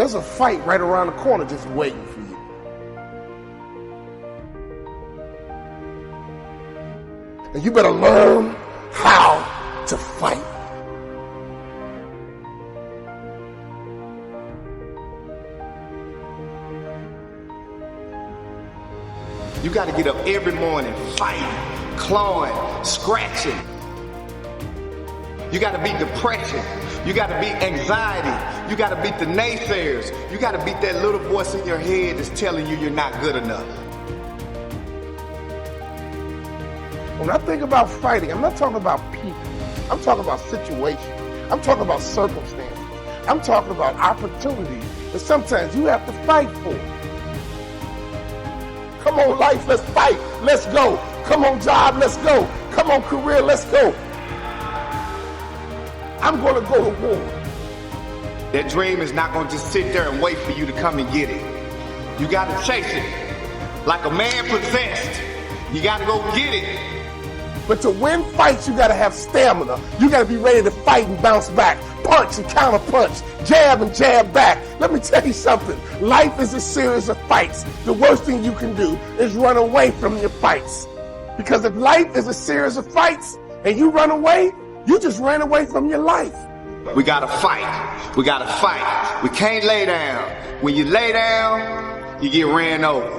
There's a fight right around the corner just waiting for you. And you better learn how to fight. You got to get up every morning, fighting, clawing, scratching. You got to beat depression. You got to beat anxiety. You got to beat the naysayers. You got to beat that little voice in your head that's telling you you're not good enough. When I think about fighting, I'm not talking about people. I'm talking about situations. I'm talking about circumstances. I'm talking about opportunities that sometimes you have to fight for. Come on, life, let's fight. Let's go. Come on, job, let's go. Come on, career, let's go. I'm going to go to war. That dream is not going to just sit there and wait for you to come and get it. You got to chase it. Like a man possessed. You got to go get it. But to win fights, you got to have stamina. You got to be ready to fight and bounce back. Punch and counter punch. Jab and jab back. Let me tell you something. Life is a series of fights. The worst thing you can do is run away from your fights. Because if life is a series of fights and you run away, you just ran away from your life. We got to fight. We got to fight. We can't lay down. When you lay down, you get ran over.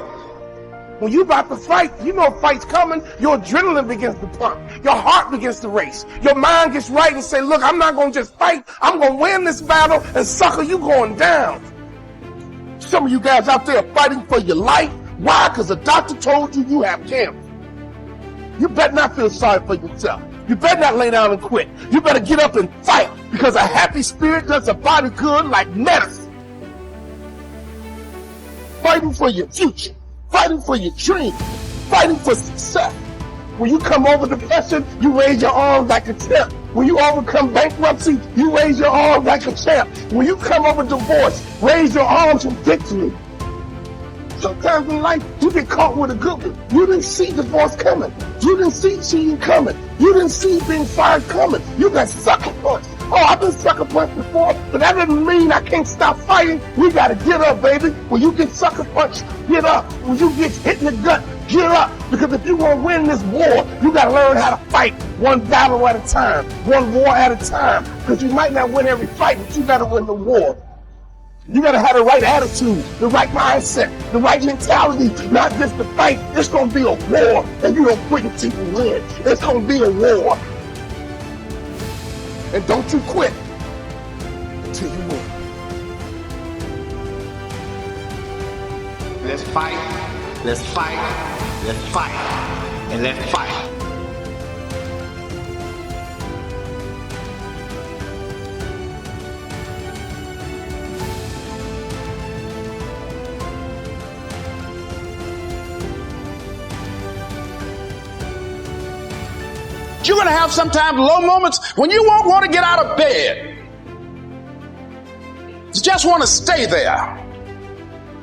When you about to fight, you know a fight's coming, your adrenaline begins to pump. Your heart begins to race. Your mind gets right and say, look, I'm not going to just fight. I'm going to win this battle, and sucker, you going down. Some of you guys out there are fighting for your life. Why? Because the doctor told you you have cancer. You better not feel sorry for yourself. You better not lay down and quit. You better get up and fight, because a happy spirit does a body good like medicine. Fighting for your future. Fighting for your dream, fighting for success. When you come over depression, you raise your arms like a champ. When you overcome bankruptcy, you raise your arms like a champ. When you come over divorce, raise your arms in victory. Sometimes in life, you get caught with a good one. You didn't see divorce coming. You didn't see cheating coming. You didn't see being fired coming. You got sucker punched. Oh, I've been sucker punched before, but that doesn't mean I can't stop fighting. We got to get up, baby. When you get sucker punched, get up. When you get hit in the gut, get up. Because if you want to win this war, you got to learn how to fight one battle at a time, one war at a time. Because you might not win every fight, but you got to win the war. You got to have the right attitude, the right mindset, the right mentality, not just to fight. It's going to be a war, and you don't quit until you win. It's going to be a war. And don't you quit until you win. Let's fight, let's fight, let's fight, and let's fight. You're going to have sometimes low moments when you won't want to get out of bed. You just want to stay there.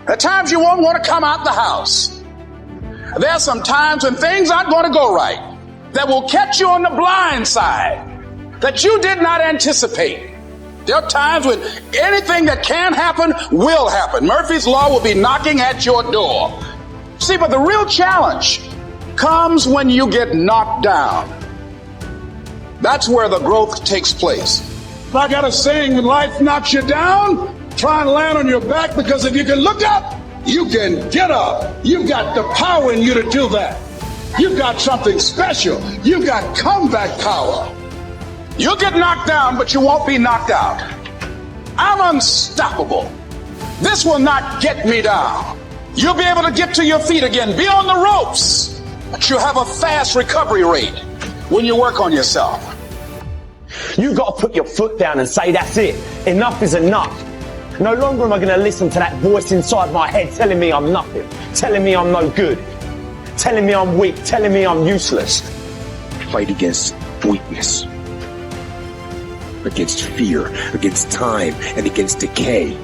At times you won't want to come out the house. There are some times when things aren't going to go right, that will catch you on the blind side, that you did not anticipate. There are times when anything that can happen will happen. Murphy's Law will be knocking at your door. See, but the real challenge comes when you get knocked down. That's where the growth takes place. I got a saying, when life knocks you down, try and land on your back, because if you can look up, you can get up. You've got the power in you to do that. You've got something special. You've got comeback power. You'll get knocked down, but you won't be knocked out. I'm unstoppable. This will not get me down. You'll be able to get to your feet again, be on the ropes, but you have a fast recovery rate when you work on yourself. You've got to put your foot down and say, that's it. Enough is enough. No longer am I going to listen to that voice inside my head telling me I'm nothing, telling me I'm no good, telling me I'm weak, telling me I'm useless. Fight against weakness, against fear, against time, and against decay.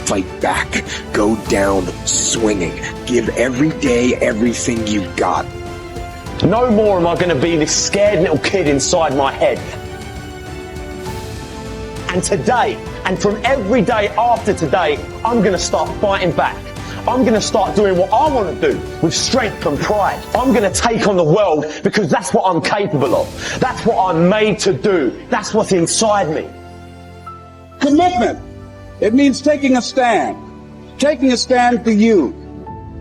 Fight back. Go down swinging. Give every day everything you've got. No more am I going to be this scared little kid inside my head. And today, and from every day after today, I'm going to start fighting back. I'm going to start doing what I want to do with strength and pride. I'm going to take on the world because that's what I'm capable of. That's what I'm made to do. That's what's inside me. Commitment. It means taking a stand. Taking a stand for you.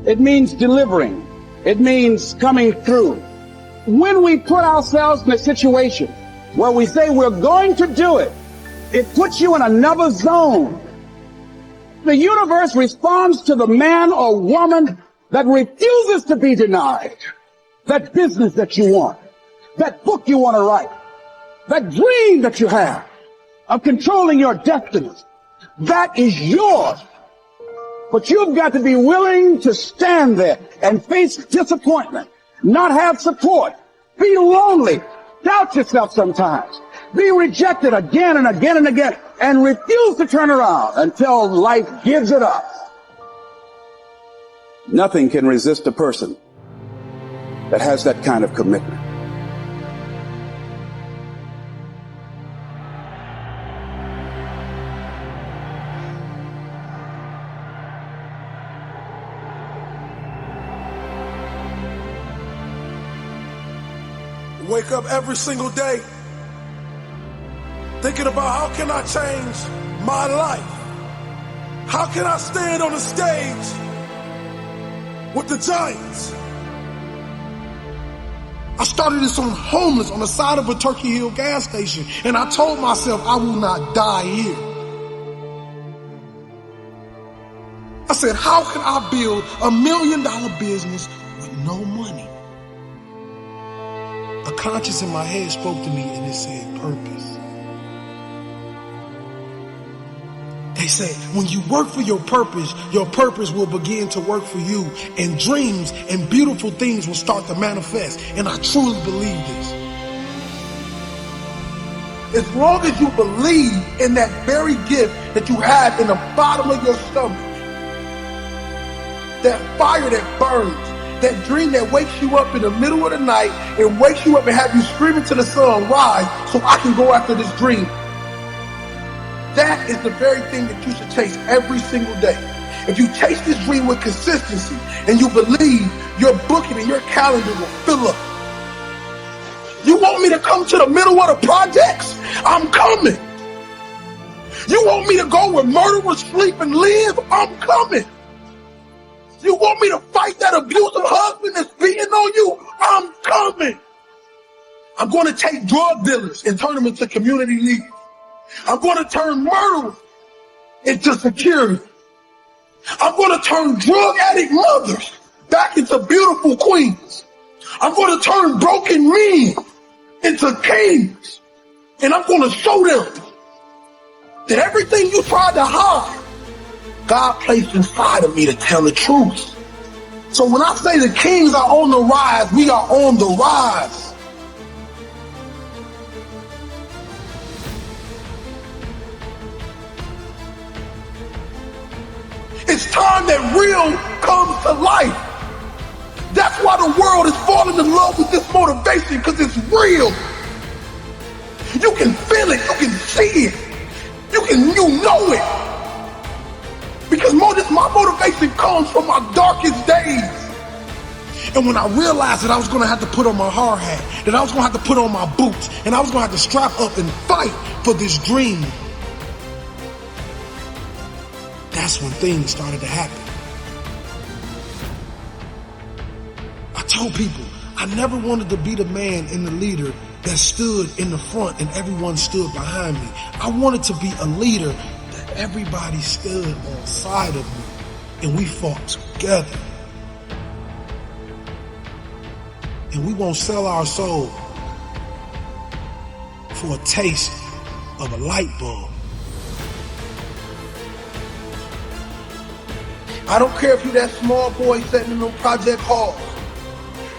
It means delivering. It means coming through. When we put ourselves in a situation where we say we're going to do it, it puts you in another zone. The universe responds to the man or woman that refuses to be denied. That business that you want, that book you want to write, that dream that you have of controlling your destiny, that is yours. But you've got to be willing to stand there and face disappointment, not have support, be lonely, doubt yourself sometimes, be rejected again and again and again, and refuse to turn around until life gives it up. Nothing can resist a person that has that kind of commitment. Wake up every single day thinking about how can I change my life? How can I stand on the stage with the giants? I started this on homeless on the side of a Turkey Hill gas station, and I told myself I will not die here. I said, how can I build $1 million business with no money? A conscience in my head spoke to me and it said purpose. They said, when you work for your purpose will begin to work for you, and dreams and beautiful things will start to manifest. And I truly believe this. As long as you believe in that very gift that you have in the bottom of your stomach, that fire that burns, that dream that wakes you up in the middle of the night and wakes you up and have you screaming to the sun, rise, so I can go after this dream. That is the very thing that you should chase every single day. If you chase this dream with consistency and you believe, your booking and your calendar will fill up. You want me to come to the middle of the projects? I'm coming. You want me to go where murderers sleep and live? I'm coming. You want me to fight that abusive husband that's beating on you? I'm coming. I'm going to take drug dealers and turn them into community leaders. I'm going to turn murderers into security. I'm going to turn drug addict mothers back into beautiful queens. I'm going to turn broken men into kings. And I'm going to show them that everything you tried to hide, God placed inside of me to tell the truth. So when I say the kings are on the rise, we are on the rise. It's time that real comes to life. That's why the world is falling in love with this motivation, because it's real. You can feel it, you can see it, you know it. Because my motivation comes from my darkest days. And when I realized that I was going to have to put on my hard hat, that I was going to have to put on my boots, and I was going to have to strap up and fight for this dream, that's when things started to happen. I told people I never wanted to be the man and the leader that stood in the front and everyone stood behind me. I wanted to be a leader that everybody stood on side of me and we fought together. And we won't sell our soul for a taste of a light bulb. I don't care if you that small boy sitting in them project halls.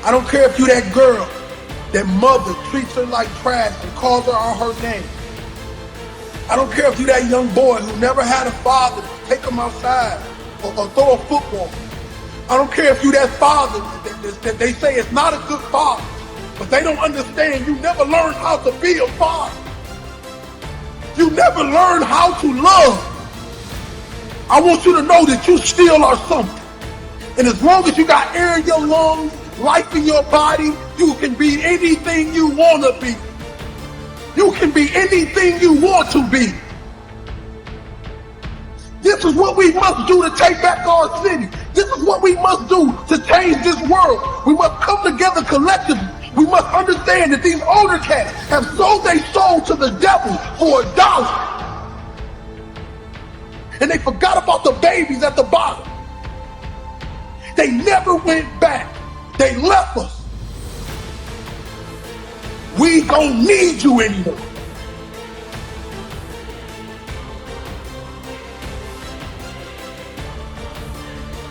I don't care if you that girl, that mother treats her like trash and calls her on her name. I don't care if you that young boy who never had a father to take him outside or throw a football. I don't care if you that father that they say is not a good father, but they don't understand you never learned how to be a father. You never learn how to love. I want you to know that you still are something. And as long as you got air in your lungs, life in your body, you can be anything you want to be. You can be anything you want to be. This is what we must do to take back our city. This is what we must do to change this world. We must come together collectively. We must understand that these older cats have sold their soul to the devil for $1. And they forgot about the babies at the bottom. They never went back. They left us. We don't need you anymore.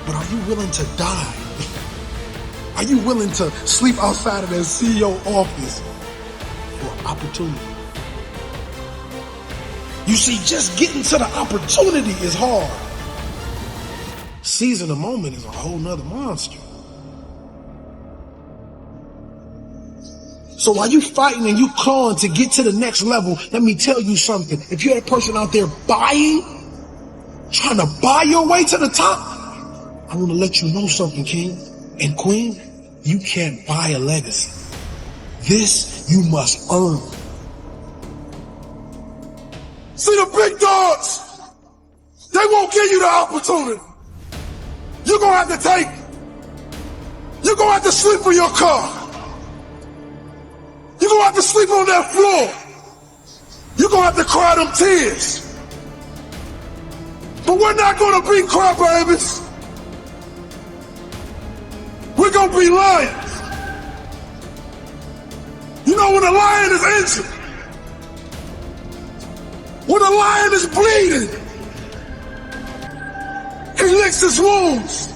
But are you willing to die? Are you willing to sleep outside of that CEO office for an opportunity? You see, just getting to the opportunity is hard. Seizing the moment is a whole nother monster. So while you fighting and you clawing to get to the next level, let me tell you something. If you're a person out there trying to buy your way to the top, I want to let you know something, King and Queen. You can't buy a legacy. This you must earn. See the big dogs, they won't give you the opportunity. You're going to have to take it. You're going to have to sleep in your car. You're going to have to sleep on that floor. You're going to have to cry them tears. But we're not going to be crybabies. We're going to be lions. You know, when a lion is injured, when a lion is bleeding, he licks his wounds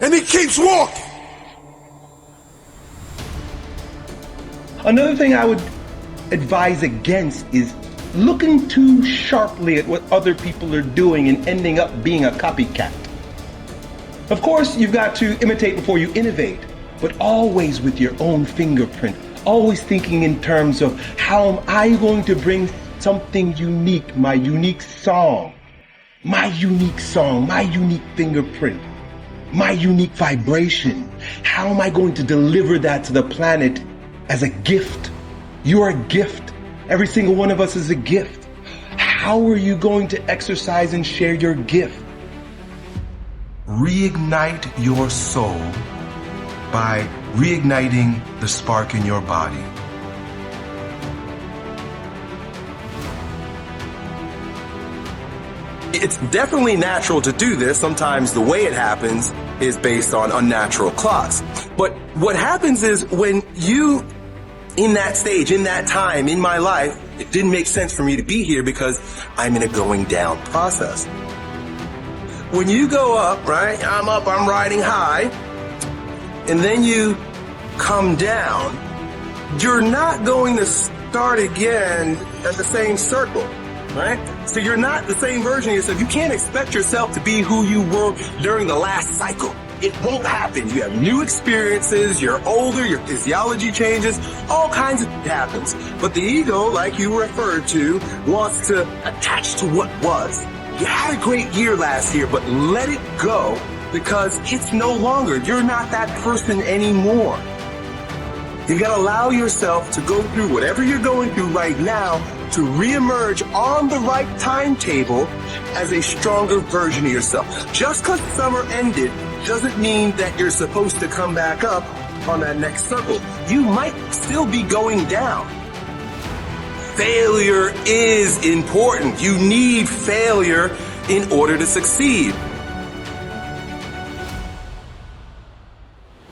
and he keeps walking. Another thing I would advise against is looking too sharply at what other people are doing and ending up being a copycat. Of course, you've got to imitate before you innovate, but always with your own fingerprint, always thinking in terms of how am I going to bring something unique, my unique song, my unique fingerprint, my unique vibration. How am I going to deliver that to the planet as a gift? You're a gift. Every single one of us is a gift. How are you going to exercise and share your gift? Reignite your soul by reigniting the spark in your body. It's definitely natural to do this. Sometimes the way it happens is based on unnatural clocks. But what happens is when you, in that stage, in that time, in my life, it didn't make sense for me to be here because I'm in a going down process. When you go up, right, I'm up, I'm riding high, and then you come down, you're not going to start again at the same circle, right? So you're not the same version of yourself. You can't expect yourself to be who you were during the last cycle. It won't happen. You have new experiences, you're older, your physiology changes, all kinds of happens. But the ego, like you referred to, wants to attach to what was. You had a great year last year, but let it go because it's no longer. You're not that person anymore. You gotta allow yourself to go through whatever you're going through right now to reemerge on the right timetable as a stronger version of yourself. Just because summer ended doesn't mean that you're supposed to come back up on that next circle. You might still be going down. Failure is important. You need failure in order to succeed.